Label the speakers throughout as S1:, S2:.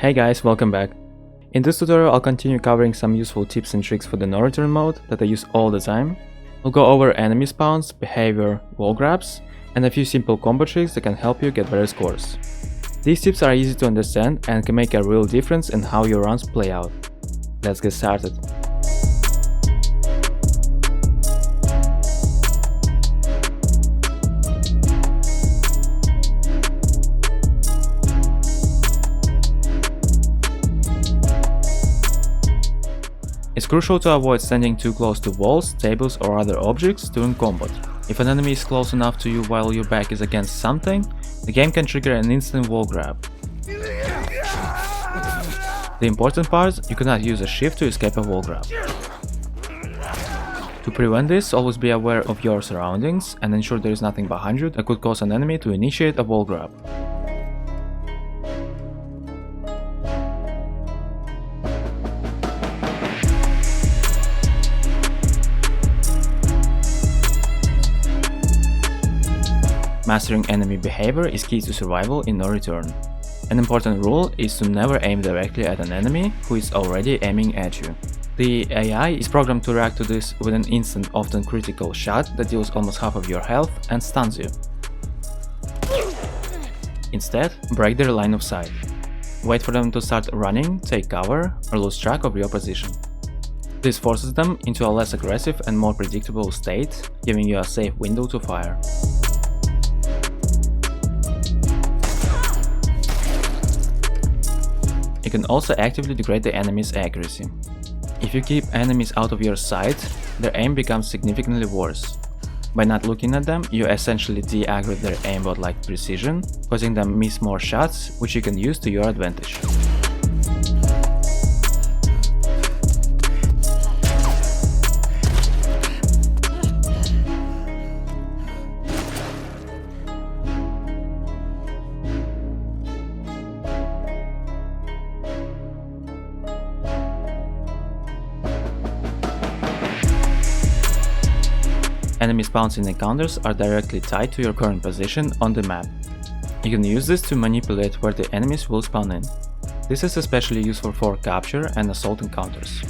S1: Hey guys, welcome back. In this tutorial I'll continue covering some useful tips and tricks for the no-return mode that I use all the time. We'll go over enemy spawns, behavior, wall grabs, and a few simple combo tricks that can help you get better scores. These tips are easy to understand and can make a real difference in how your runs play out. Let's get started. It's crucial to avoid standing too close to walls, tables or other objects during combat. If an enemy is close enough to you while your back is against something, the game can trigger an instant wall grab. The important part, you cannot use a shift to escape a wall grab. To prevent this, always be aware of your surroundings and ensure there is nothing behind you that could cause an enemy to initiate a wall grab. Mastering enemy behavior is key to survival in no return. An important rule is to never aim directly at an enemy who is already aiming at you. The AI is programmed to react to this with an instant, often critical shot that deals almost half of your health and stuns you. Instead, break their line of sight. Wait for them to start running, take cover, or lose track of your position. This forces them into a less aggressive and more predictable state, giving you a safe window to fire. You can also actively degrade the enemy's accuracy. If you keep enemies out of your sight, their aim becomes significantly worse. By not looking at them, you essentially de-aggregate their aimbot-like precision, causing them miss more shots, which you can use to your advantage. Enemy spawns in encounters are directly tied to your current position on the map. You can use this to manipulate where the enemies will spawn in. This is especially useful for capture and assault encounters.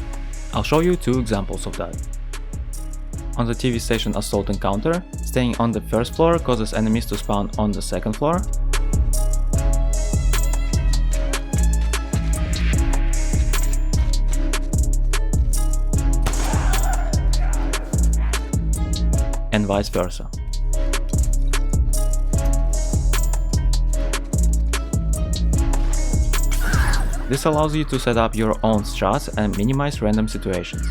S1: I'll show you two examples of that. On the TV station assault encounter, staying on the first floor causes enemies to spawn on the second floor. And vice versa. This allows you to set up your own strats and minimize random situations.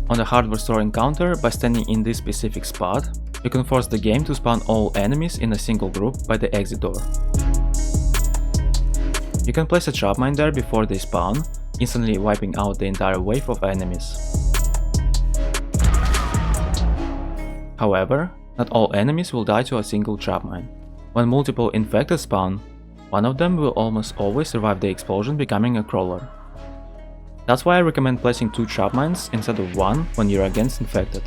S1: On the hardware store encounter, by standing in this specific spot, you can force the game to spawn all enemies in a single group by the exit door. You can place a trap mine there before they spawn, instantly wiping out the entire wave of enemies. However, not all enemies will die to a single trap mine. When multiple infected spawn, one of them will almost always survive the explosion, becoming a crawler. That's why I recommend placing 2 trap mines instead of 1 when you're against infected,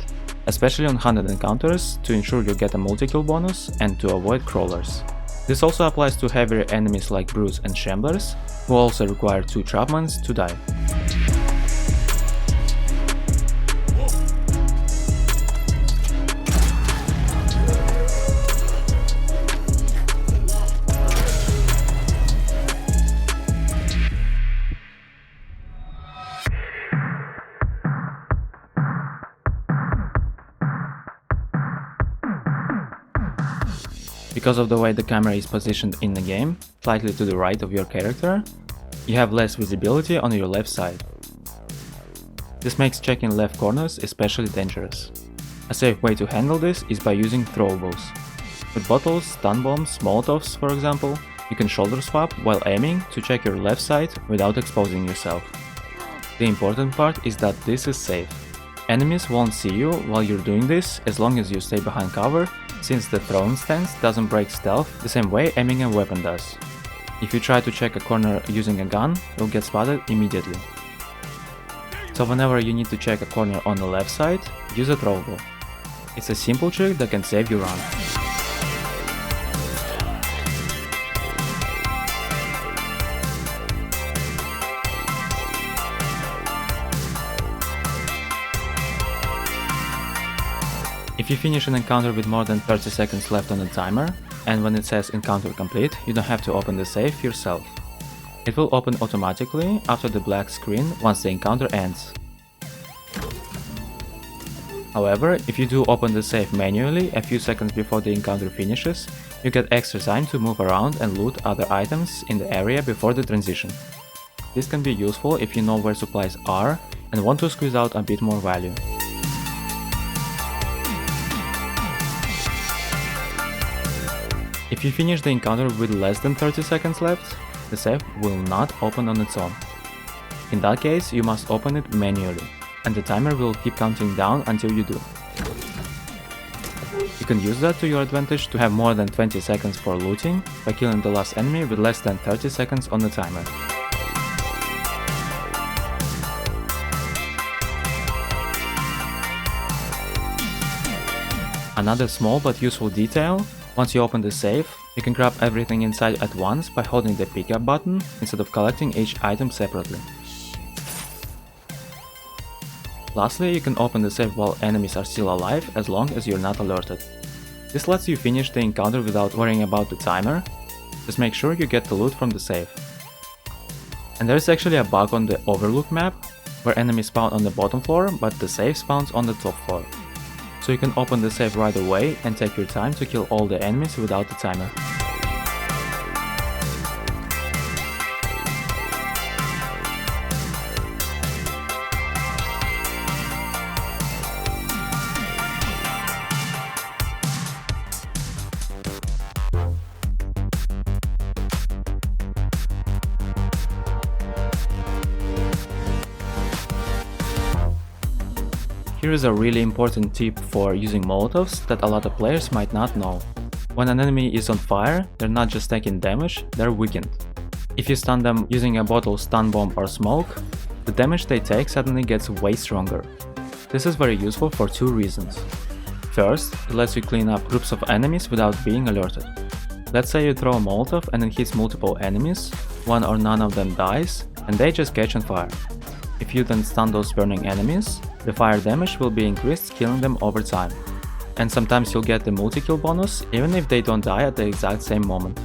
S1: especially on hunted encounters to ensure you get a multi-kill bonus and to avoid crawlers. This also applies to heavier enemies like brutes and shamblers, who also require 2 trap mines to die. Because of the way the camera is positioned in the game, slightly to the right of your character, you have less visibility on your left side. This makes checking left corners especially dangerous. A safe way to handle this is by using throwables. With bottles, stun bombs, Molotovs for example, you can shoulder swap while aiming to check your left side without exposing yourself. The important part is that this is safe. Enemies won't see you while you're doing this as long as you stay behind cover, since the throwing stance doesn't break stealth the same way aiming a weapon does. If you try to check a corner using a gun, you'll get spotted immediately. So whenever you need to check a corner on the left side, use a throwable. It's a simple trick that can save you run. If you finish an encounter with more than 30 seconds left on the timer, and when it says encounter complete, you don't have to open the safe yourself. It will open automatically after the black screen once the encounter ends. However, if you do open the safe manually a few seconds before the encounter finishes, you get extra time to move around and loot other items in the area before the transition. This can be useful if you know where supplies are and want to squeeze out a bit more value. If you finish the encounter with less than 30 seconds left, the safe will not open on its own. In that case, you must open it manually, and the timer will keep counting down until you do. You can use that to your advantage to have more than 20 seconds for looting by killing the last enemy with less than 30 seconds on the timer. Another small but useful detail: once you open the safe, you can grab everything inside at once by holding the pickup button instead of collecting each item separately. Lastly, you can open the safe while enemies are still alive as long as you're not alerted. This lets you finish the encounter without worrying about the timer. Just make sure you get the loot from the safe. And there's actually a bug on the Overlook map, where enemies spawn on the bottom floor but the safe spawns on the top floor. So you can open the safe right away and take your time to kill all the enemies without the timer. Here is a really important tip for using Molotovs that a lot of players might not know. When an enemy is on fire, they're not just taking damage, they're weakened. If you stun them using a bottle stun bomb or smoke, the damage they take suddenly gets way stronger. This is very useful for two reasons. First, it lets you clean up groups of enemies without being alerted. Let's say you throw a Molotov and it hits multiple enemies, one or none of them dies, and they just catch on fire. If you then stun those burning enemies, the fire damage will be increased, killing them over time. And sometimes you'll get the multi-kill bonus even if they don't die at the exact same moment.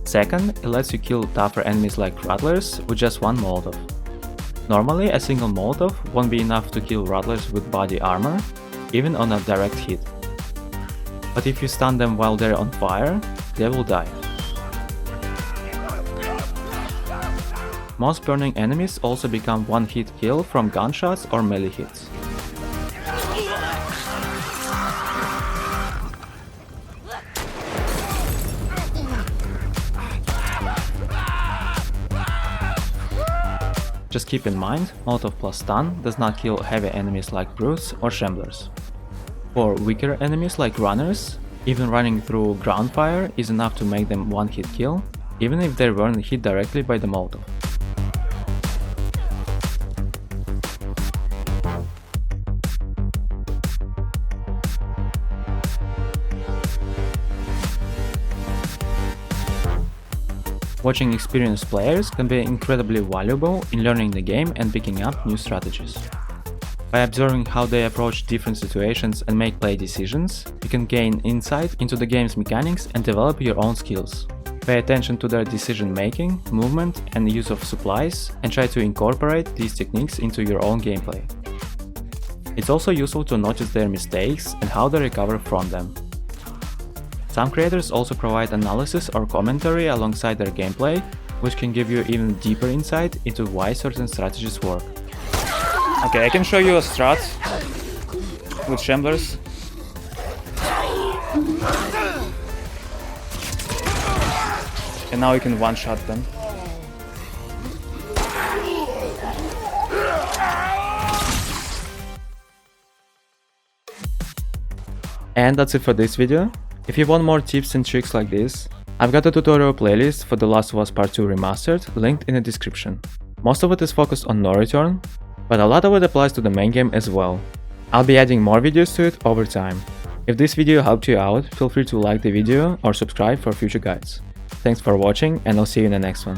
S1: Second, it lets you kill tougher enemies like rattlers with just one Molotov. Normally, a single Molotov won't be enough to kill rattlers with body armor, even on a direct hit. But if you stun them while they're on fire, they will die. Most burning enemies also become one-hit kill from gunshots or melee hits. Just keep in mind, Molotov plus stun does not kill heavy enemies like brutes or shamblers. For weaker enemies like runners, even running through ground fire is enough to make them one-hit kill, even if they weren't hit directly by the Molotov. Watching experienced players can be incredibly valuable in learning the game and picking up new strategies. By observing how they approach different situations and make play decisions, you can gain insight into the game's mechanics and develop your own skills. Pay attention to their decision making, movement, and use of supplies, and try to incorporate these techniques into your own gameplay. It's also useful to notice their mistakes and how they recover from them. Some creators also provide analysis or commentary alongside their gameplay, which can give you even deeper insight into why certain strategies work. Okay, I can show you a strat with shamblers. And now you can one-shot them. And that's it for this video. If you want more tips and tricks like this, I've got a tutorial playlist for The Last of Us Part 2 Remastered linked in the description. Most of it is focused on no return, but a lot of it applies to the main game as well. I'll be adding more videos to it over time. If this video helped you out, feel free to like the video or subscribe for future guides. Thanks for watching, and I'll see you in the next one.